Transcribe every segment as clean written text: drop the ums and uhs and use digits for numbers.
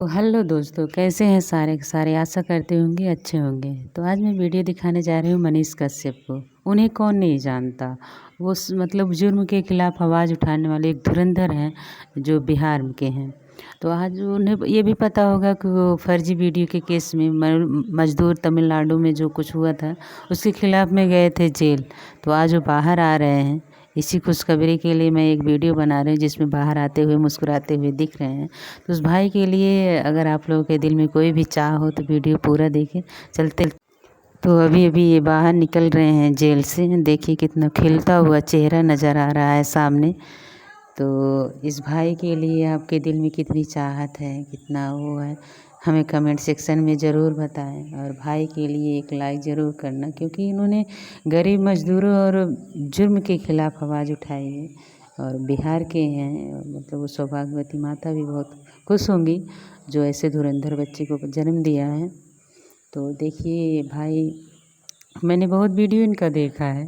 तो हेलो दोस्तों, कैसे हैं सारे के सारे। आशा करते होंगे अच्छे होंगे। तो आज मैं वीडियो दिखाने जा रही हूँ मनीष कश्यप को। उन्हें कौन नहीं जानता। वो मतलब जुर्म के खिलाफ़ आवाज़ उठाने वाले एक धुरंधर हैं जो बिहार के हैं। तो आज उन्हें ये भी पता होगा कि वो फर्जी वीडियो के केस में मज़दूर तमिलनाडु में जो कुछ हुआ था उसके खिलाफ़ में गए थे जेल। तो आज वो बाहर आ रहे हैं। इसी खुशखबरी के लिए मैं एक वीडियो बना रही हूँ जिसमें बाहर आते हुए मुस्कुराते हुए दिख रहे हैं। तो उस भाई के लिए अगर आप लोगों के दिल में कोई भी चाह हो तो वीडियो पूरा देखें। चलते तो अभी अभी ये बाहर निकल रहे हैं जेल से। देखिए कितना खिलता हुआ चेहरा नज़र आ रहा है सामने। तो इस भाई के लिए आपके दिल में कितनी चाहत है, कितना वो है, हमें कमेंट सेक्शन में ज़रूर बताएं। और भाई के लिए एक लाइक ज़रूर करना, क्योंकि इन्होंने गरीब मज़दूरों और जुर्म के खिलाफ़ आवाज़ उठाई है। और बिहार के हैं, मतलब वो सौभाग्यवती माता भी बहुत खुश होंगी जो ऐसे धुरंधर बच्चे को जन्म दिया है। तो देखिए भाई, मैंने बहुत वीडियो इनका देखा है।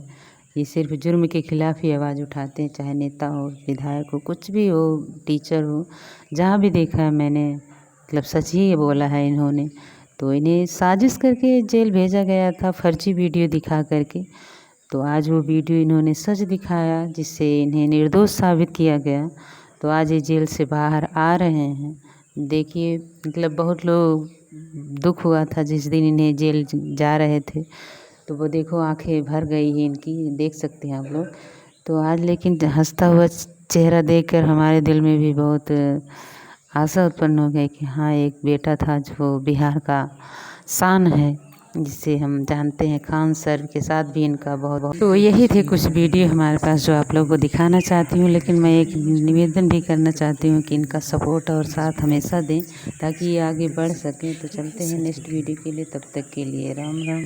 ये सिर्फ जुर्म के खिलाफ़ ही आवाज़ उठाते हैं, चाहे नेता हो, विधायक हो, कुछ भी हो, टीचर हो, जहाँ भी देखा है मैंने, मतलब सच ही बोला है इन्होंने। तो इन्हें साजिश करके जेल भेजा गया था फर्जी वीडियो दिखा करके। तो आज वो वीडियो इन्होंने सच दिखाया जिससे इन्हें निर्दोष साबित किया गया। तो आज ये जेल से बाहर आ रहे हैं। देखिए मतलब बहुत लोग दुख हुआ था जिस दिन इन्हें जेल जा रहे थे। तो वो देखो आंखें भर गई हैं इनकी, देख सकते हैं आप लोग। तो आज लेकिन हंसता हुआ चेहरा देखकर हमारे दिल में भी बहुत आशा उत्पन्न हो गई कि हाँ, एक बेटा था जो बिहार का शान है, जिसे हम जानते हैं। खान सर के साथ भी इनका बहुत बहुत। तो यही थे कुछ वीडियो हमारे पास जो आप लोगों को दिखाना चाहती हूँ। लेकिन मैं एक निवेदन भी करना चाहती हूँ कि इनका सपोर्ट और साथ हमेशा दें ताकि ये आगे बढ़ सकें। तो चलते हैं नेक्स्ट वीडियो के लिए, तब तक के लिए राम राम।